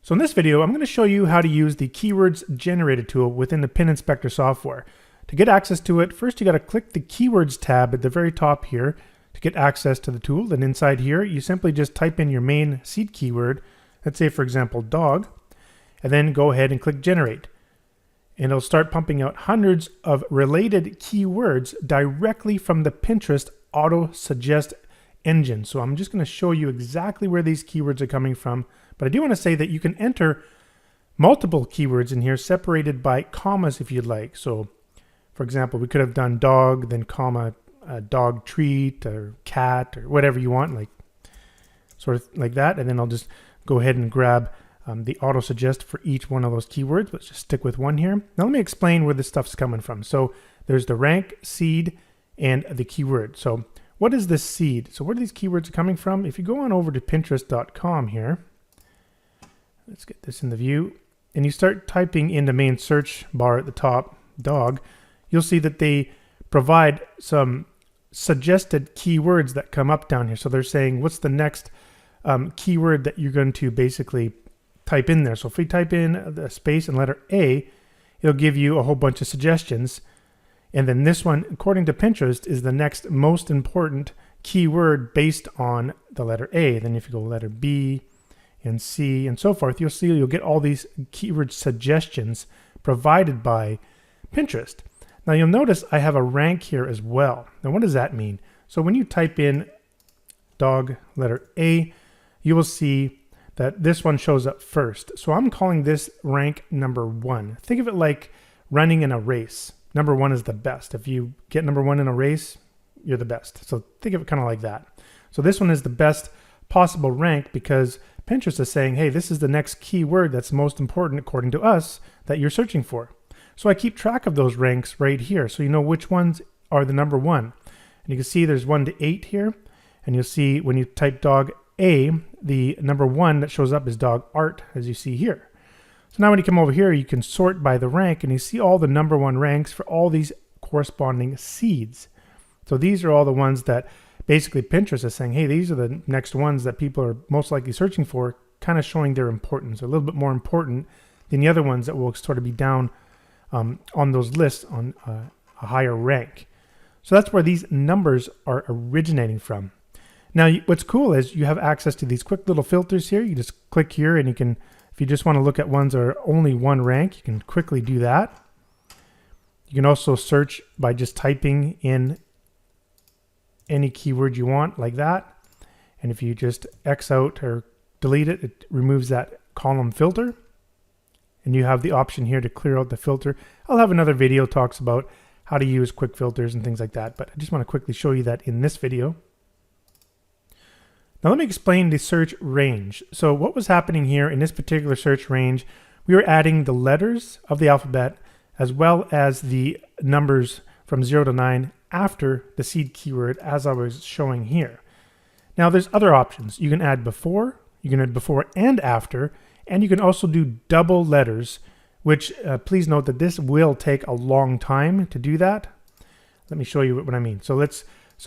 So in this video, I'm going to show you how to use the Keywords Generator tool within the Pin Inspector software. To get access to it, first you got to click the Keywords tab at the very top here to get access to the tool. Then inside here, you simply just type in your main seed keyword, let's say for example dog, and then go ahead and click Generate. And it'll start pumping out hundreds of related keywords directly from the Pinterest auto suggest engine. So I'm just going to show you exactly where these keywords are coming from. But I do want to say that you can enter multiple keywords in here separated by commas if you'd like. So for example, we could have done dog, then comma, dog treat or cat or whatever you want, like sort of like that. And then I'll just go ahead and grab the auto suggest for each one of those keywords. Let's just stick with one here. Now let me explain where this stuff's coming from. So there's the rank, seed, and the keyword. So what is this seed? So where are these keywords coming from? If you go on over to Pinterest.com here, let's get this in the view, and you start typing in the main search bar at the top, dog, you'll see that they provide some suggested keywords that come up down here. So they're saying, what's the next keyword that you're going to basically type in there? So if we type in the space and letter A, it'll give you a whole bunch of suggestions. And then this one, according to Pinterest, is the next most important keyword based on the letter A. Then if you go letter B and C and so forth, you'll get all these keyword suggestions provided by Pinterest. Now you'll notice I have a rank here as well. Now what does that mean? So when you type in dog letter A, you will see that this one shows up first. So I'm calling this rank number 1. Think of it like running in a race. Number 1 is the best. If you get number 1 in a race, you're the best. So think of it kind of like that. So this one is the best possible rank because Pinterest is saying, hey, this is the next keyword that's most important according to us that you're searching for. So I keep track of those ranks right here. So you know which ones are the number 1. And you can see there's 1 to 8 here. And you'll see when you type dog A, the number 1 that shows up is dog art, as you see here. So now when you come over here, you can sort by the rank and you see all the number 1 ranks for all these corresponding seeds. So these are all the ones that basically Pinterest is saying, hey, these are the next ones that people are most likely searching for, kind of showing their importance, a little bit more important than the other ones that will sort of be down on those lists on a higher rank. So that's where these numbers are originating from. Now, what's cool is you have access to these quick little filters here. You just click here and you can, if you just want to look at ones that are only 1 rank, you can quickly do that. You can also search by just typing in any keyword you want like that. And if you just X out or delete it, it removes that column filter. And you have the option here to clear out the filter. I'll have another video talks about how to use quick filters and things like that, but I just want to quickly show you that in this video. Now let me explain the search range. So what was happening here in this particular search range, we were adding the letters of the alphabet as well as the numbers from 0 to 9 after the seed keyword as I was showing here. Now there's other options. You can add before, you can add before and after, and you can also do double letters, which please note that this will take a long time to do that. Let me show you what I mean. So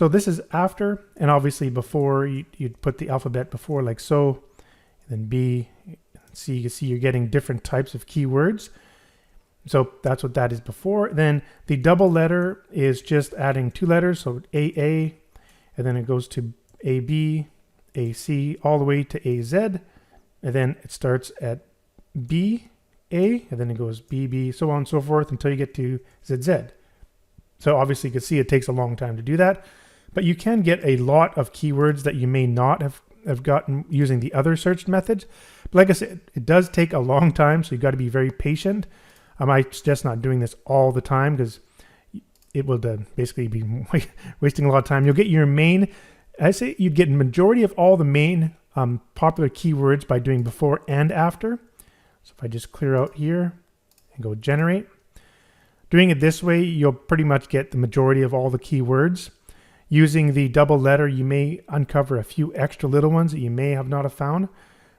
this is after, and obviously before, you'd put the alphabet before like so, and then B, C, you can see you're getting different types of keywords. So that's what that is before. Then the double letter is just adding 2 letters, so AA, and then it goes to AB, AC, all the way to AZ, and then it starts at BA, and then it goes BB, so on and so forth until you get to ZZ. So obviously you can see it takes a long time to do that, but you can get a lot of keywords that you may not have gotten using the other search methods. But like I said, it does take a long time, so you've got to be very patient. I suggest not doing this all the time because it will basically be wasting a lot of time. You'll get your main, I say you'd get majority of all the main popular keywords by doing before and after. So if I just clear out here and go generate, doing it this way, you'll pretty much get the majority of all the keywords. Using the double letter, you may uncover a few extra little ones that you may have not have found,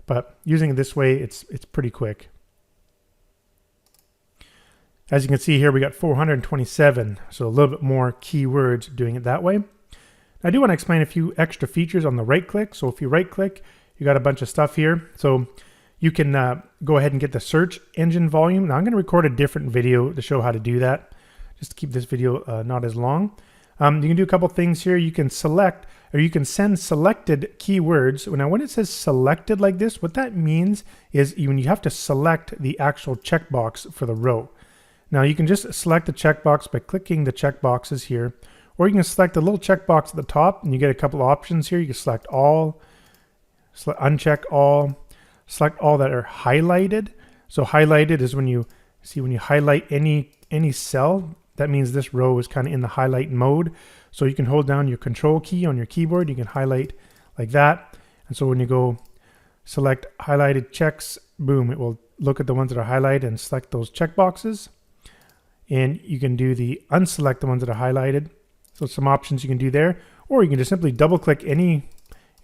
but using it this way, it's pretty quick. As you can see here, we got 427, so a little bit more keywords doing it that way. I do want to explain a few extra features on the right click. So if you right click, you got a bunch of stuff here. So You can go ahead and get the search engine volume. Now I'm going to record a different video to show how to do that, just to keep this video not as long. You can do a couple things here. You can select, or you can send selected keywords. Now when it says selected like this, what that means is when you have to select the actual checkbox for the row. Now you can just select the checkbox by clicking the checkboxes here, or you can select the little checkbox at the top and you get a couple options here. You can select all, uncheck all, select all that are highlighted. So highlighted is when you see, when you highlight any cell, that means this row is kind of in the highlight mode. So you can hold down your control key on your keyboard, you can highlight like that. And so when you go select highlighted checks, boom, it will look at the ones that are highlighted and select those checkboxes. And you can do the unselect the ones that are highlighted. So some options you can do there, or you can just simply double click any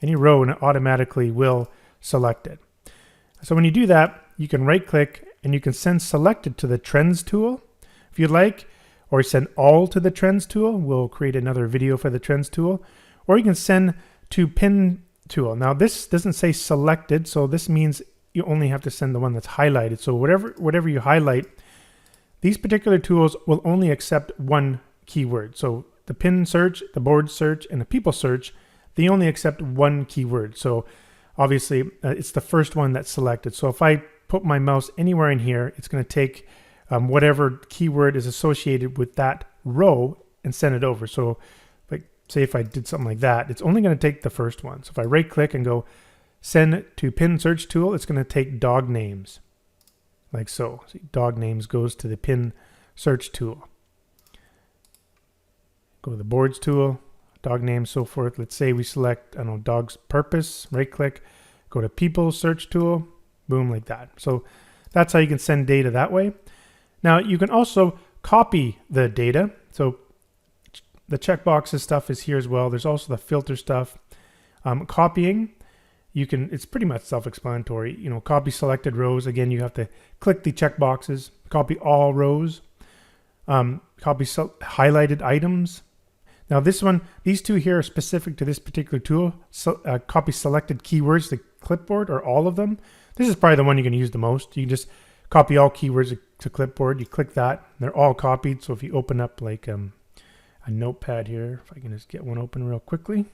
row and it automatically will select it. So when you do that, you can right click and you can send selected to the trends tool if you'd like, or send all to the trends tool. We'll create another video for the trends tool, or you can send to pin tool. Now this doesn't say selected, so this means you only have to send the one that's highlighted. So whatever you highlight, these particular tools will only accept one keyword. So the pin search, the board search, and the people search, they only accept one keyword. So obviously it's the first one that's selected. So if I put my mouse anywhere in here, it's going to take whatever keyword is associated with that row and send it over. So like say if I did something like that, it's only going to take the first one. So if I right click and go send to pin search tool, it's going to take dog names. Like so. See, dog names goes to the pin search tool. Go to the boards tool, dog names, so forth. Let's say we select, I don't know, dog's purpose, right click, go to people search tool, boom, like that. So that's how you can send data that way. Now you can also copy the data. So the checkboxes stuff is here as well. There's also the filter stuff. Copying. You can, it's pretty much self-explanatory. You know, copy selected rows. Again, you have to click the checkboxes, copy all rows, copy highlighted items. Now this one, these two here are specific to this particular tool. So, copy selected keywords to clipboard, or all of them. This is probably the one you're going to use the most. You can just copy all keywords to clipboard. You click that, they're all copied. So if you open up like a notepad here, if I can just get one open real quickly.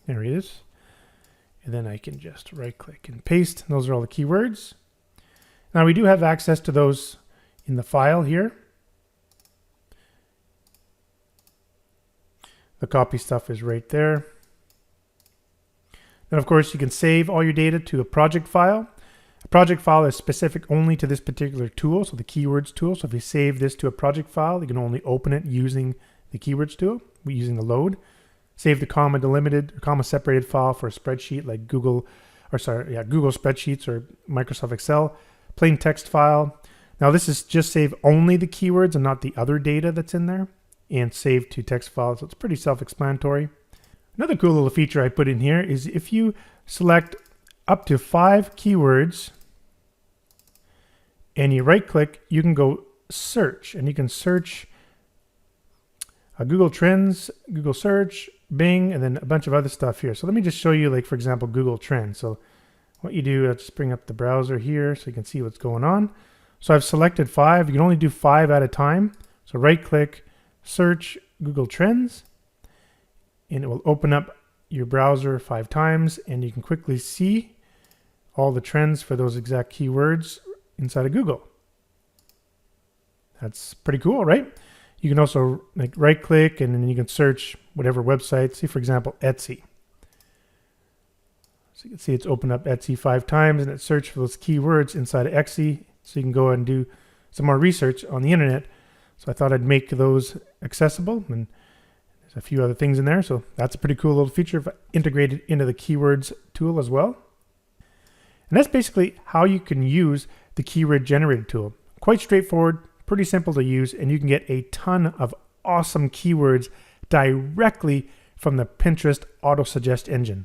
There it is. And then I can just right click and paste. Those are all the keywords. Now we do have access to those in the file here. The copy stuff is right there. Then of course you can save all your data to a project file. A project file is specific only to this particular tool, so the keywords tool. So if you save this to a project file, you can only open it using the keywords tool, using the load. Save the comma delimited, comma separated file for a spreadsheet like Google Spreadsheets or Microsoft Excel. Plain text file. Now this is just save only the keywords and not the other data that's in there. And save to text file, so it's pretty self-explanatory. Another cool little feature I put in here is if you select up to 5 keywords and you right click, you can go search, and you can search Google Trends, Google Search, Bing, and then a bunch of other stuff here. So let me just show you, like for example, Google Trends. So what you do, let's bring up the browser here so you can see what's going on. So I've selected 5. You can only do 5 at a time. So right click, search Google Trends, and it will open up your browser 5 times, and you can quickly see all the trends for those exact keywords inside of Google. That's pretty cool, right? You can also like right click and then you can search whatever website. See for example Etsy. So you can see it's opened up Etsy 5 times and it searched for those keywords inside of Etsy, so you can go and do some more research on the internet. So I thought I'd make those accessible, and there's a few other things in there. So that's a pretty cool little feature integrated into the keywords tool as well. And that's basically how you can use the keyword generator tool. Quite straightforward, pretty simple to use, and you can get a ton of awesome keywords directly from the Pinterest auto suggest engine.